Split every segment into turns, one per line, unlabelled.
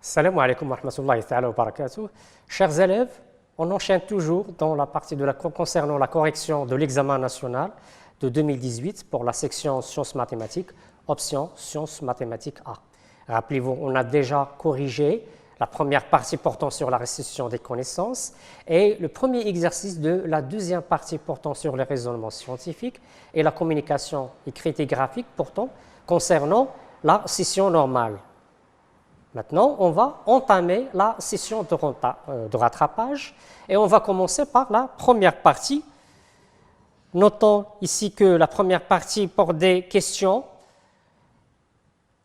Salam alaikum wa rahmatullahi wa barakatuh. Chers élèves, on enchaîne toujours dans la partie concernant la correction de l'examen national de 2018 pour la section sciences mathématiques, option sciences mathématiques A. Rappelez-vous, on a déjà corrigé la première partie portant sur la restitution des connaissances et le premier exercice de la deuxième partie portant sur les raisonnements scientifiques et la communication écrite et graphique portant concernant la session normale. Maintenant, on va entamer la session de rattrapage et on va commencer par la première partie. Notons ici que la première partie porte des questions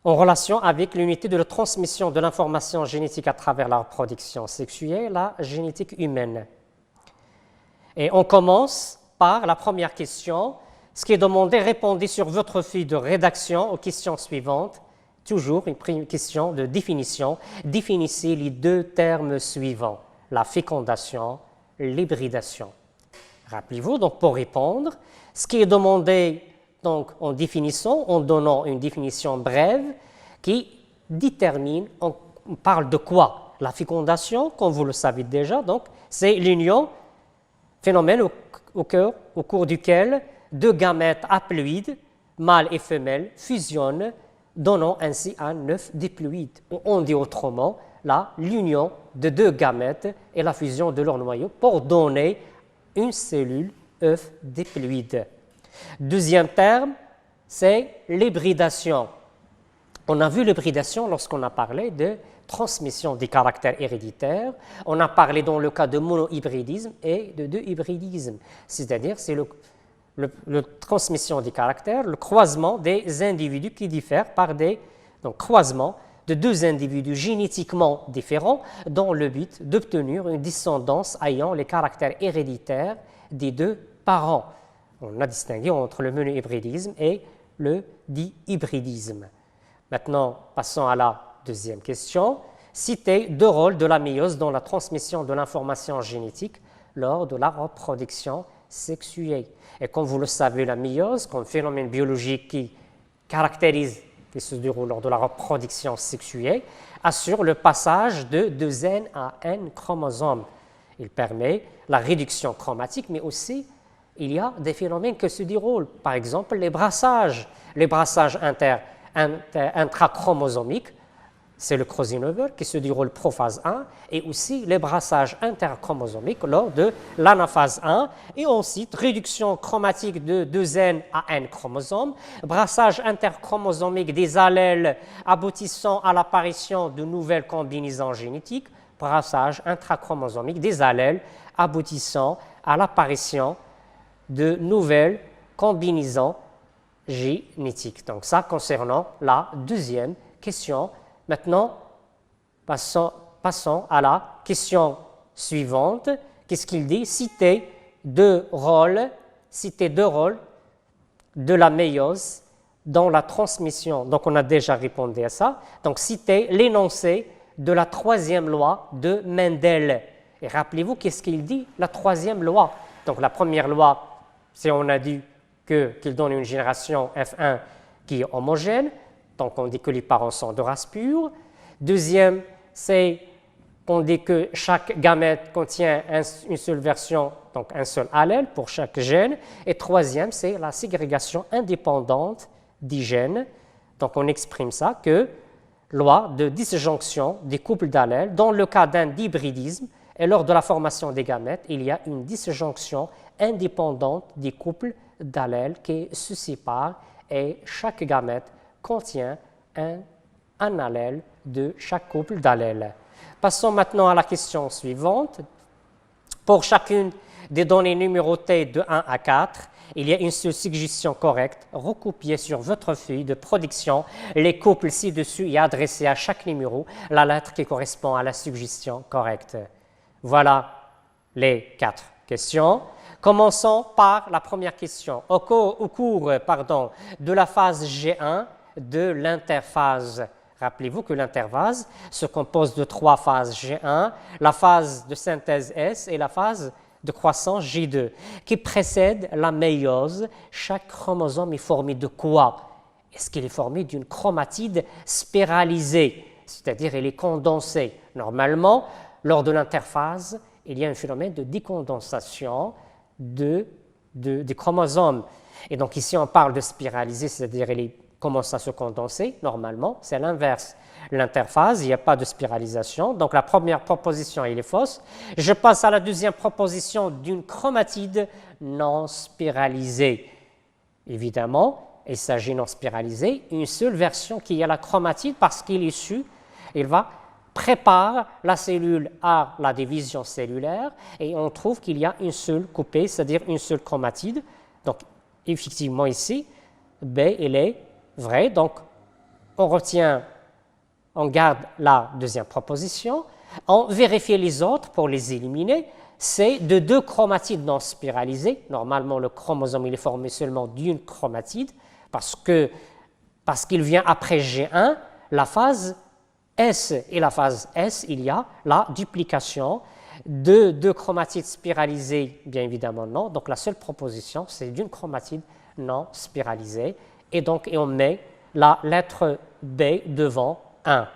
en relation avec l'unité de la transmission de l'information génétique à travers la reproduction sexuelle, la génétique humaine. Et on commence par la première question. Ce qui est demandé, répondez sur votre feuille de rédaction aux questions suivantes. Toujours une question de définition. Définissez les deux termes suivants, la fécondation, l'hybridation. Rappelez-vous, donc pour répondre, ce qui est demandé donc, en définissant, en donnant une définition brève qui détermine, on parle de quoi? La fécondation, comme vous le savez déjà, donc c'est l'union, phénomène au cours duquel deux gamètes haploïdes, mâle et femelle, fusionnent, donnant ainsi un œuf diploïde. On dit autrement l'union de deux gamètes et la fusion de leur noyau pour donner une cellule œuf diploïde. Deuxième terme, c'est l'hybridation. On a vu l'hybridation lorsqu'on a parlé de transmission des caractères héréditaires. On a parlé dans le cas de monohybridisme et de deux-hybridisme, c'est-à-dire c'est la transmission des caractères, le croisement des individus qui diffèrent par des croisements de deux individus génétiquement différents dans le but d'obtenir une descendance ayant les caractères héréditaires des deux parents. On a distingué entre le monohybridisme et le dihybridisme. Maintenant, passons à la deuxième question. Citez deux rôles de la méiose dans la transmission de l'information génétique lors de la reproduction sexuelle. Et comme vous le savez, la méiose, comme phénomène biologique qui se déroule lors de la reproduction sexuelle, assure le passage de deux N à N chromosomes. Il permet la réduction chromatique, mais aussi il y a des phénomènes qui se déroulent. Par exemple, les brassages intrachromosomiques, c'est le crossing over qui se déroule prophase 1, et aussi les brassages interchromosomiques lors de l'anaphase 1, et ensuite réduction chromatique de 2N à N chromosomes, brassage interchromosomique des allèles aboutissant à l'apparition de nouvelles combinaisons génétiques, brassage intrachromosomique des allèles aboutissant à l'apparition de nouvelles combinaisons génétiques. Donc ça concernant la deuxième question. Maintenant, passons à la question suivante. Qu'est-ce qu'il dit? Citez deux rôles de la méiose dans la transmission. Donc, on a déjà répondu à ça. Donc, citez l'énoncé de la troisième loi de Mendel. Et rappelez-vous, qu'est-ce qu'il dit? La troisième loi. Donc, la première loi, c'est on a dit qu'il donne une génération F1 qui est homogène. Donc, on dit que les parents sont de race pure. Deuxième, c'est qu'on dit que chaque gamète contient une seule version, donc un seul allèle pour chaque gène. Et troisième, c'est la ségrégation indépendante des gènes. Donc, on exprime ça que loi de disjonction des couples d'allèles. Dans le cas d'un dihybridisme et lors de la formation des gamètes, il y a une disjonction indépendante des couples d'allèles qui se séparent et chaque gamète contient un allèle de chaque couple d'allèles. Passons maintenant à la question suivante. Pour chacune des données numérotées de 1 à 4, il y a une seule suggestion correcte. Recopiez sur votre feuille de production les couples ci-dessus et adressez à chaque numéro la lettre qui correspond à la suggestion correcte. Voilà les 4 questions. Commençons par la première question. Au cours de la phase G1 de l'interphase, rappelez-vous que l'interphase se compose de 3 phases G1, la phase de synthèse S et la phase de croissance G2, qui précède la méiose. Chaque chromosome est formé de quoi? Est-ce qu'il est formé d'une chromatide spiralisée? c'est-à-dire il est condensé. Normalement, lors de l'interphase, il y a un phénomène de décondensation des chromosomes. Et donc ici, on parle de spiralisé, c'est-à-dire il commence à se condenser. Normalement, c'est l'inverse. L'interphase, il n'y a pas de spiralisation. Donc la première proposition, elle est fausse. Je passe à la deuxième proposition d'une chromatide non spiralisée. Évidemment, il s'agit non spiralisé, une seule version qui est la chromatide parce qu'il est issu, il va préparer la cellule à la division cellulaire et on trouve qu'il y a une seule coupée, c'est-à-dire une seule chromatide. Donc, effectivement ici, B, il est vrai. Donc, on garde la deuxième proposition, on vérifie les autres pour les éliminer. C'est de deux chromatides non spiralisées. Normalement, le chromosome il est formé seulement d'une chromatide parce qu'il vient après G1, la phase S. Et la phase S, il y a la duplication de deux chromatides spiralisées, bien évidemment non. Donc la seule proposition, c'est d'une chromatide non spiralisée. Et donc on met la lettre B devant 1.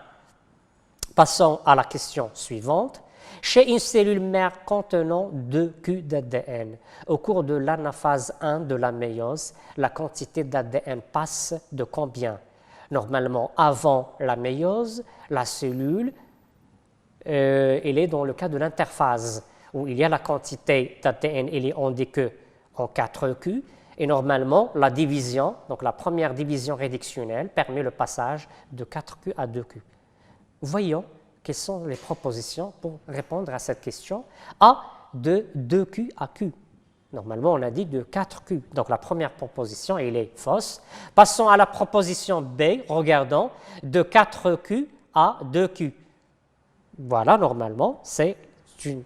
Passons à la question suivante. Chez une cellule mère contenant 2 Q d'ADN, au cours de l'anaphase 1 de la méiose, la quantité d'ADN passe de combien? Normalement, avant la méiose, la cellule, elle est dans le cas de l'interphase, où il y a la quantité d'ADN, elle est indiquée en 4 Q, et normalement, la division, donc la première division réductionnelle, permet le passage de 4 Q à 2 Q. Voyons quelles sont les propositions pour répondre à cette question. A, de 2Q à Q. Normalement, on a dit de 4Q. Donc, la première proposition, elle est fausse. Passons à la proposition B. Regardons. De 4Q à 2Q. Voilà, normalement, c'est une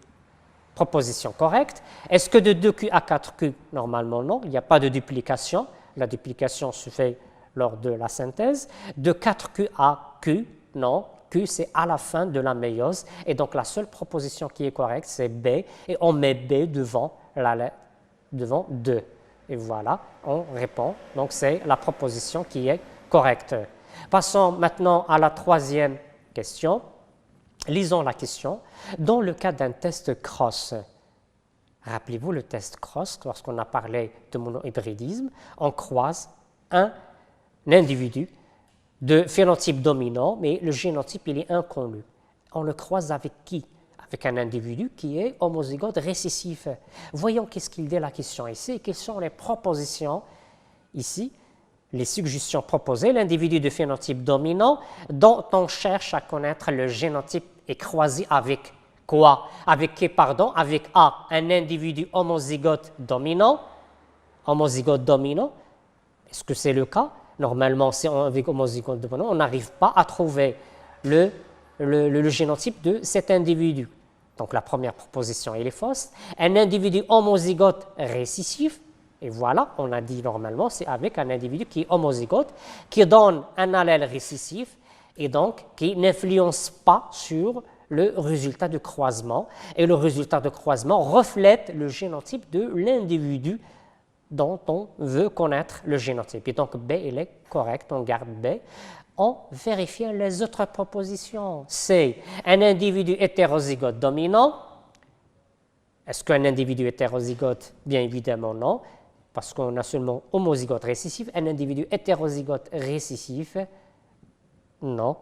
proposition correcte. Est-ce que de 2Q à 4Q? Normalement, non. Il n'y a pas de duplication. La duplication se fait lors de la synthèse. De 4Q à Q, non. Q, c'est à la fin de la méiose. Et donc, la seule proposition qui est correcte, c'est B. Et on met B devant 2. Et voilà, on répond. Donc, c'est la proposition qui est correcte. Passons maintenant à la troisième question. Lisons la question. Dans le cas d'un test cross, rappelez-vous le test cross, lorsqu'on a parlé de monohybridisme, on croise un individu de phénotype dominant, mais le génotype il est inconnu. On le croise avec qui? Avec un individu qui est homozygote récessif. Voyons qu'est-ce qu'il dit la question ici et quelles sont les propositions ici, les suggestions proposées. L'individu de phénotype dominant dont on cherche à connaître le génotype est croisé avec quoi? Avec qui, pardon? Avec A, un individu homozygote dominant. Homozygote dominant, est-ce que c'est le cas? Normalement, si avec homozygote dominant, on n'arrive pas à trouver le génotype de cet individu. Donc, la première proposition, elle est fausse. Un individu homozygote récessif, et voilà, on a dit normalement, c'est avec un individu qui est homozygote, qui donne un allèle récessif, et donc qui n'influence pas sur le résultat de croisement. Et le résultat de croisement reflète le génotype de l'individu dont on veut connaître le génotype. Et donc, B, il est correct, on garde B. On vérifie les autres propositions. C, un individu hétérozygote dominant. Est-ce qu'un individu hétérozygote? Bien évidemment non, parce qu'on a seulement homozygote récessif. Un individu hétérozygote récessif, non.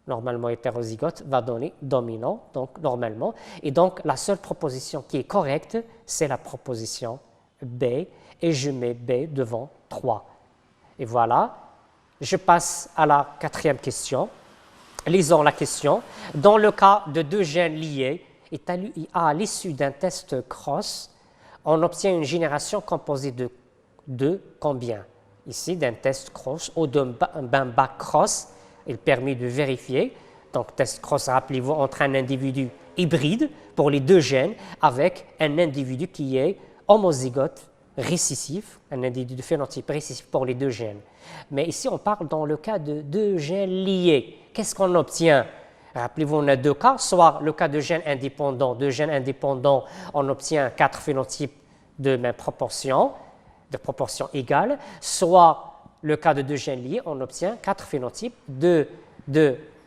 Normalement, hétérozygote va donner dominant, donc normalement. Et donc, la seule proposition qui est correcte, c'est la proposition B, et je mets B devant 3. Et voilà, je passe à la quatrième question. Lisons la question. Dans le cas de deux gènes liés, à l'issue d'un test cross, on obtient une génération composée de combien? Ici, d'un test cross ou d'un back cross, il permet de vérifier. Donc, test cross, rappelez-vous, entre un individu hybride pour les deux gènes avec un individu qui est homozygote récessif, un individu de phénotype récessif pour les deux gènes. Mais ici, on parle dans le cas de deux gènes liés. Qu'est-ce qu'on obtient? Rappelez-vous, on a deux cas, soit le cas de gènes indépendants. Deux gènes indépendants, on obtient 4 phénotypes de même proportion, de proportion égale, soit le cas de deux gènes liés, on obtient 4 phénotypes de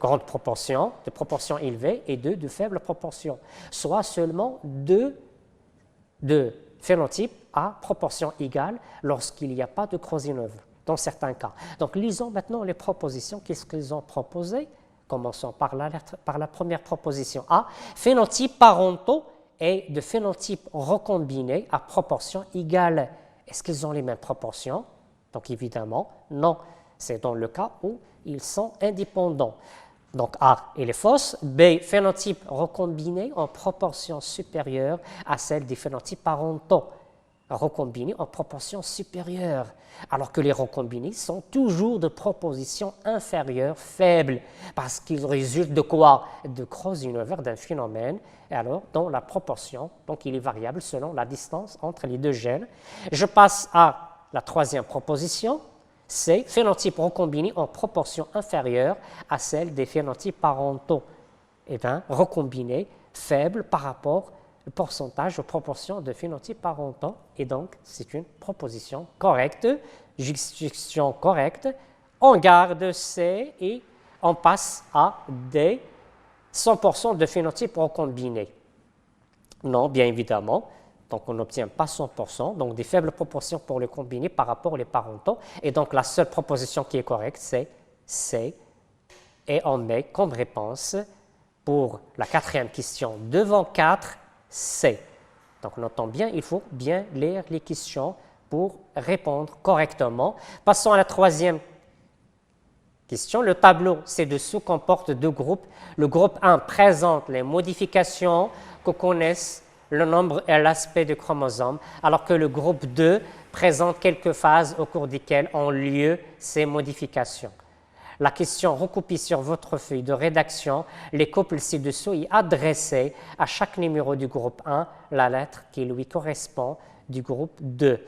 grandes proportions, de proportions élevées, et 2 de faibles proportions, soit seulement 2 de phénotypes à proportion égale lorsqu'il n'y a pas de croisine-œuvre, dans certains cas. Donc, lisons maintenant les propositions. Qu'est-ce qu'ils ont proposé? Commençons par la première proposition A. Phénotypes parentaux et de phénotypes recombinés à proportion égale. Est-ce qu'ils ont les mêmes proportions? Donc, évidemment, non. C'est dans le cas où ils sont indépendants. Donc, A, il est fausse. B, phénotypes recombinés en proportion supérieure à celle des phénotypes parentaux. Recombinés en proportion supérieure, alors que les recombinés sont toujours de proposition inférieure faible, parce qu'ils résultent de quoi? De croisine-over d'un phénomène, et alors dans la proportion, donc il est variable selon la distance entre les deux gènes. Je passe à la troisième proposition, c'est phénotypes recombinés en proportion inférieure à celle des phénotypes parentaux. Eh bien, recombinés faibles par rapport au pourcentage de proportion de phénotypes parentaux, et donc c'est une proposition correcte, justification correcte. On garde C et on passe à D, 100% de phénotypes recombinés. Non, bien évidemment. Donc, on n'obtient pas 100%, donc des faibles proportions pour le combiner par rapport aux parentaux. Et donc, la seule proposition qui est correcte, c'est C. Et on met comme réponse pour la quatrième question devant 4, C. Donc, notons bien, il faut bien lire les questions pour répondre correctement. Passons à la troisième question. Le tableau ci-dessous comporte deux groupes. Le groupe 1 présente les modifications que connaissent le nombre et l'aspect du chromosome, alors que le groupe 2 présente quelques phases au cours desquelles ont lieu ces modifications. La question recoupée sur votre feuille de rédaction, les couples ci-dessous y adressés à chaque numéro du groupe 1, la lettre qui lui correspond du groupe 2.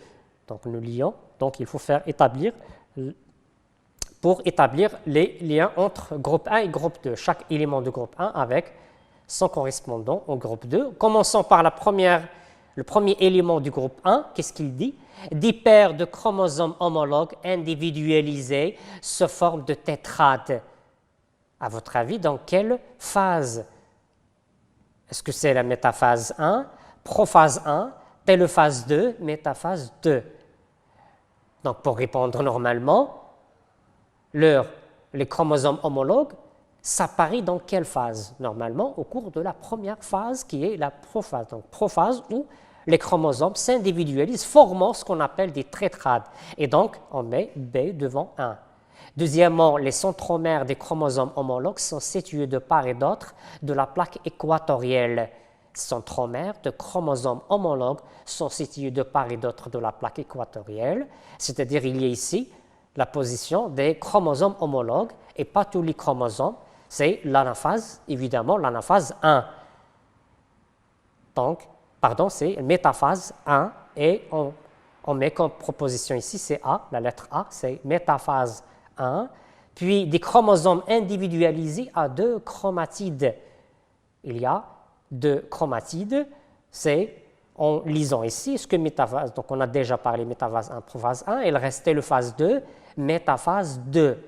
Donc nous lions, donc il faut faire établir, pour établir les liens entre groupe 1 et groupe 2, chaque élément du groupe 1 avec son correspondant au groupe 2. Commençons par le premier élément du groupe 1. Qu'est-ce qu'il dit? Des paires de chromosomes homologues individualisés se forment de tétrades. À votre avis, dans quelle phase? Est-ce que c'est la métaphase 1, prophase 1, télophase 2, métaphase 2? Donc, pour répondre normalement, les chromosomes homologues s'apparaît dans quelle phase? Normalement, au cours de la première phase qui est la prophase. Donc, prophase où les chromosomes s'individualisent, formant ce qu'on appelle des tétrades. Et donc, on met B devant 1. Deuxièmement, les centromères des chromosomes homologues sont situés de part et d'autre de la plaque équatorielle. Centromères de chromosomes homologues sont situés de part et d'autre de la plaque équatorielle, c'est-à-dire il y a ici la position des chromosomes homologues et pas tous les chromosomes. C'est l'anaphase, évidemment, l'anaphase 1. Donc, pardon, c'est métaphase 1 et on met comme proposition ici, c'est A, la lettre A, c'est métaphase 1. Puis des chromosomes individualisés à deux chromatides. Il y a deux chromatides, c'est en lisant ici, ce que métaphase, donc on a déjà parlé métaphase 1, prophase 1, il restait le phase 2, métaphase 2.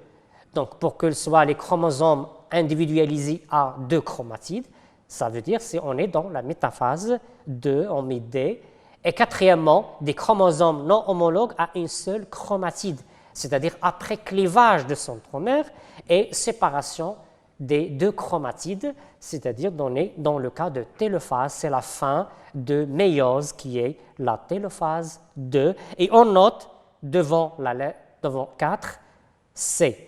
Donc, pour que ce soit les chromosomes individualisés à deux chromatides, ça veut dire si on est dans la métaphase 2, on met D. Et quatrièmement, des chromosomes non homologues à une seule chromatide, c'est-à-dire après clivage de centromère et séparation des deux chromatides, c'est-à-dire dans le cas de télophase, c'est la fin de méiose qui est la télophase 2. Et on note devant 4, C.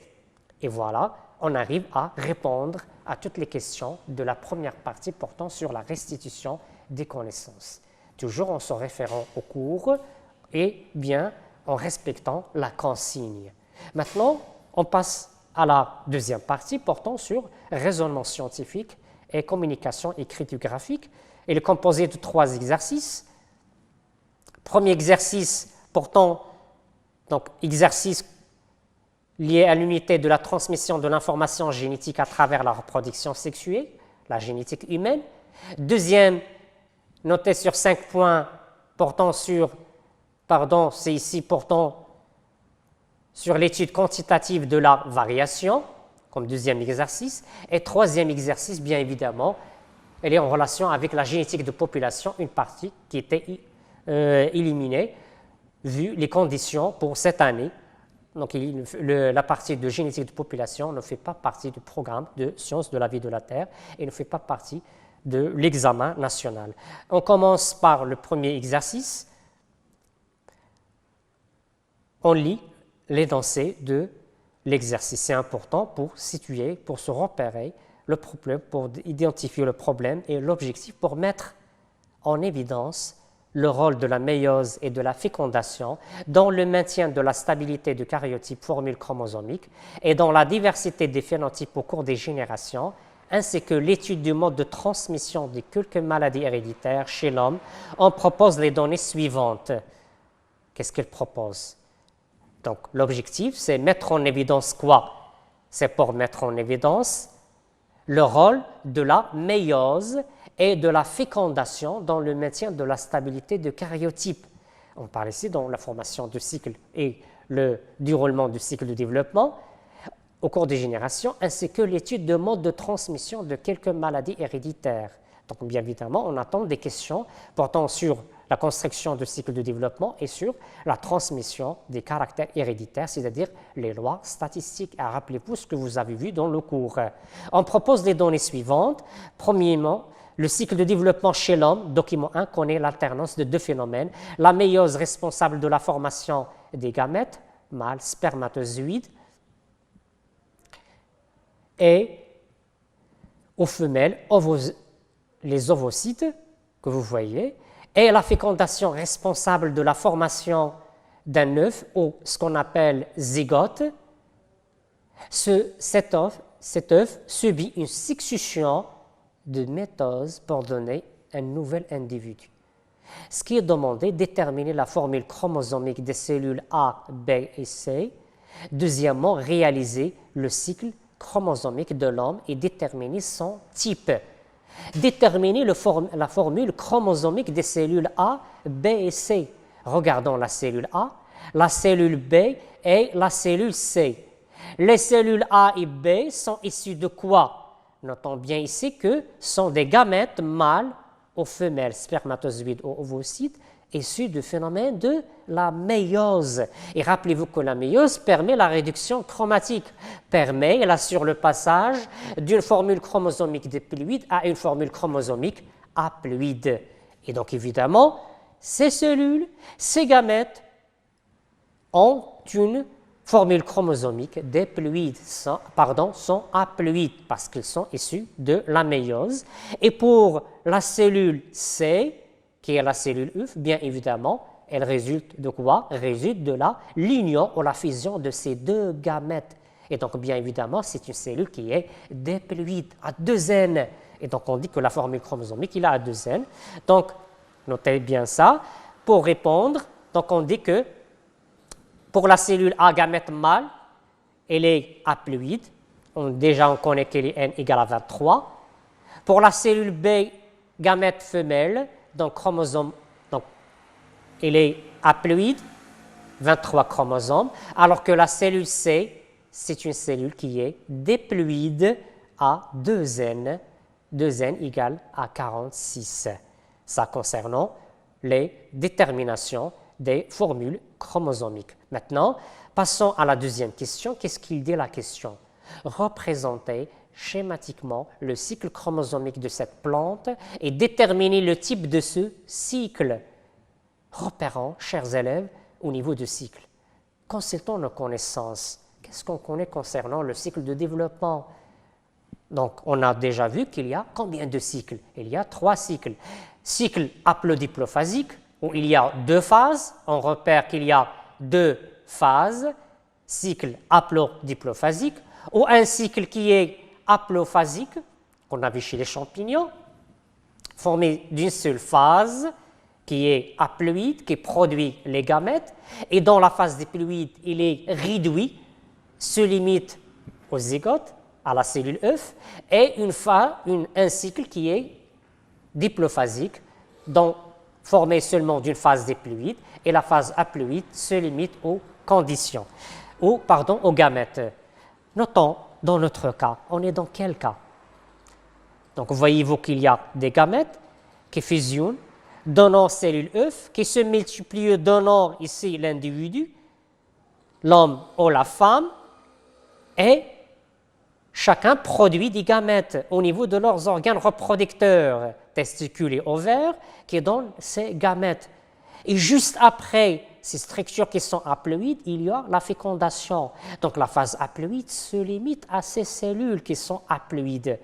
Et voilà, on arrive à répondre à toutes les questions de la première partie portant sur la restitution des connaissances. Toujours en se référant au cours et bien en respectant la consigne. Maintenant, on passe à la deuxième partie portant sur raisonnement scientifique et communication écrite graphique. Elle est composée de 3 exercices. Premier exercice portant, donc exercice lié à l'unité de la transmission de l'information génétique à travers la reproduction sexuelle, la génétique humaine. Deuxième, noté sur 5 points portant sur, c'est ici portant sur l'étude quantitative de la variation. comme deuxième exercice. Et troisième exercice, bien évidemment, elle est en relation avec la génétique de population, une partie qui était éliminée, vu les conditions pour cette année. Donc, la partie de génétique de population ne fait pas partie du programme de sciences de la vie de la Terre et ne fait pas partie de l'examen national. On commence par le premier exercice. On lit l'énoncé de l'exercice. C'est important pour situer, pour se repérer le problème, pour identifier le problème et l'objectif pour mettre en évidence le rôle de la méiose et de la fécondation dans le maintien de la stabilité du karyotype formule chromosomique et dans la diversité des phénotypes au cours des générations, ainsi que l'étude du mode de transmission de quelques maladies héréditaires chez l'homme. On propose les données suivantes. Qu'est-ce qu'elle propose? Donc, l'objectif, c'est mettre en évidence quoi? C'est pour mettre en évidence le rôle de la méiose et de la fécondation dans le maintien de la stabilité de karyotype. On parle ici dans la formation du cycle et le déroulement du cycle de développement au cours des générations, ainsi que l'étude de mode de transmission de quelques maladies héréditaires. Donc, bien évidemment, on attend des questions portant sur la construction du cycle de développement et sur la transmission des caractères héréditaires, c'est-à-dire les lois statistiques. Rappelez-vous ce que vous avez vu dans le cours. On propose les données suivantes. Premièrement, le cycle de développement chez l'homme, document 1, connaît l'alternance de deux phénomènes. La méiose responsable de la formation des gamètes, mâles spermatozoïdes, et aux femelles, les ovocytes que vous voyez, et la fécondation responsable de la formation d'un œuf, ou ce qu'on appelle zygote. Cet œuf subit une succession de métoses pour donner un nouvel individu. Ce qui est demandé, déterminer la formule chromosomique des cellules A, B et C. Deuxièmement, réaliser le cycle chromosomique de l'homme et déterminer son type. Déterminer la formule chromosomique des cellules A, B et C. Regardons la cellule A, la cellule B et la cellule C. Les cellules A et B sont issues de quoi? Notons bien ici que sont des gamètes mâles aux femelles spermatozoïdes ou ovocytes issus du phénomène de la méiose. Et rappelez-vous que la méiose permet la réduction chromatique, elle assure le passage d'une formule chromosomique diploïde à une formule chromosomique haploïde. Et donc évidemment, ces cellules, ces gamètes ont une formule chromosomique diploïde, sont haploïdes parce qu'ils sont issus de la méiose. Et pour la cellule C, qui est la cellule œuf, bien évidemment, elle résulte de quoi? Elle résulte de l'union ou la fusion de ces deux gamètes. Et donc, bien évidemment, c'est une cellule qui est diploïde, à 2 N. Et donc, on dit que la formule chromosomique, il a à 2 N. Donc, notez bien ça. Pour répondre, donc on dit que pour la cellule A gamète mâle, elle est haploïde. Déjà, on connaît qu'elle est N égale à 23. Pour la cellule B gamète femelle, donc chromosome, donc elle est haploïde, 23 chromosomes, alors que la cellule C, c'est une cellule qui est diploïde à 2 N, 2 N égale à 46. Ça concernant les déterminations des formules chromosomiques. Maintenant, passons à la deuxième question. Qu'est-ce qu'il dit la question? Représenter schématiquement le cycle chromosomique de cette plante et déterminer le type de ce cycle. Repérons, chers élèves, au niveau du cycle. Consultons nos connaissances. Qu'est-ce qu'on connaît concernant le cycle de développement? Donc, on a déjà vu qu'il y a combien de cycles? Il y a 3 cycles. Cycle haplodiplophasique, où il y a 2 phases. On repère qu'il y a 2 phases. Cycle haplodiplophasique, ou un cycle qui est haplophasique, qu'on a vu chez les champignons, formé d'une seule phase, qui est haploïde, qui produit les gamètes, et dans la phase diploïde, il est réduit, se limite au zygote, à la cellule œuf, et un cycle qui est diplophasique, donc formé seulement d'une phase diploïde, et la phase haploïde se limite aux conditions, aux gamètes. Notons dans notre cas, on est dans quel cas? Donc, voyez-vous qu'il y a des gamètes qui fusionnent, donnant cellule œuf, qui se multiplient, donnant ici l'individu, l'homme ou la femme, et chacun produit des gamètes au niveau de leurs organes reproducteurs, testicules et ovaires, qui donnent ces gamètes. Et juste après ces structures qui sont haploïdes, il y a la fécondation. Donc la phase haploïde se limite à ces cellules qui sont haploïdes.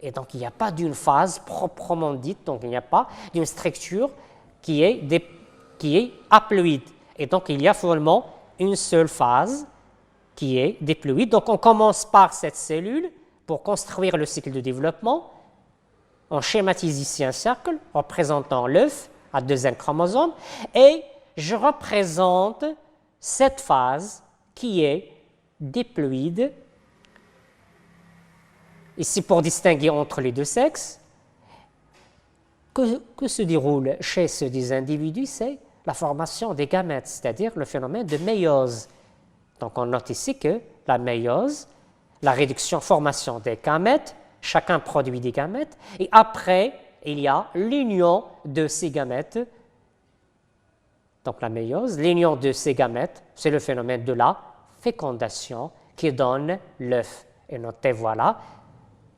Et donc il n'y a pas d'une phase proprement dite, donc il n'y a pas d'une structure qui est haploïde. Et donc il y a seulement une seule phase qui est diploïde. Donc on commence par cette cellule pour construire le cycle de développement. On schématise ici un cercle représentant l'œuf à deuxième chromosome et je représente cette phase qui est diploïde. Ici pour distinguer entre les deux sexes. Que se déroule chez ces individus, c'est la formation des gamètes, c'est-à-dire le phénomène de méiose. Donc on note ici que la méiose, la réduction, formation des gamètes, chacun produit des gamètes, et après, il y a l'union de ces gamètes. Donc la méiose, l'union de ces gamètes, c'est le phénomène de la fécondation qui donne l'œuf. Et notez, voilà,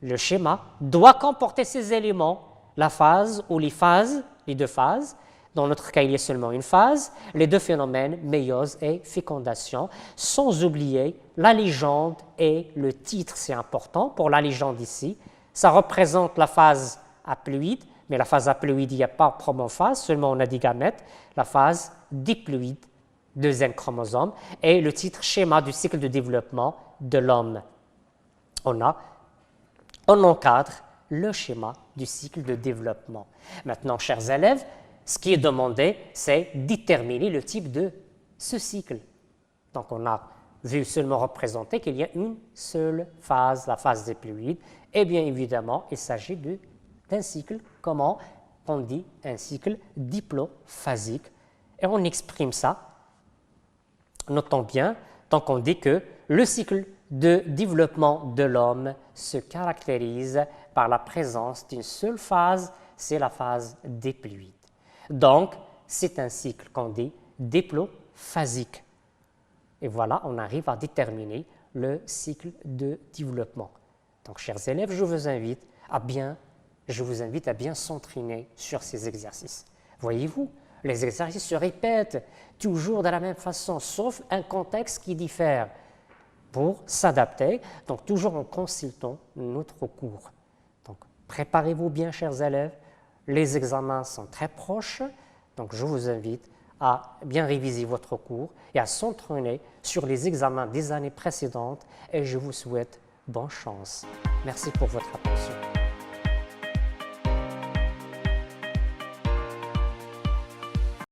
le schéma doit comporter ces éléments, la phase ou les phases, les deux phases. Dans notre cas, il y a seulement une phase, les deux phénomènes, méiose et fécondation, sans oublier la légende et le titre, c'est important. Pour la légende ici, ça représente la phase haploïde, mais la phase haploïde, il n'y a pas promophase, seulement on a des gamètes, la phase diploïde, deuxième chromosome, et le titre schéma du cycle de développement de l'homme. On encadre le schéma du cycle de développement. Maintenant, chers élèves, ce qui est demandé, c'est déterminer le type de ce cycle. Donc, on a vu seulement représenter qu'il y a une seule phase, la phase diploïde, et bien évidemment, il s'agit d'un cycle, comment on dit, un cycle diplophasique, et on exprime ça, notons bien, donc on dit que le cycle de développement de l'homme se caractérise par la présence d'une seule phase, c'est la phase diploïde. Donc, c'est un cycle qu'on dit diplophasique. Et voilà, on arrive à déterminer le cycle de développement. Donc, chers élèves, je vous invite à bien s'entraîner sur ces exercices. Voyez-vous, les exercices se répètent toujours de la même façon, sauf un contexte qui diffère pour s'adapter, donc toujours en consultant notre cours. Donc, préparez-vous bien, chers élèves. Les examens sont très proches, donc je vous invite à bien réviser votre cours et à s'entraîner sur les examens des années précédentes et je vous souhaite bonne chance. Merci pour votre attention.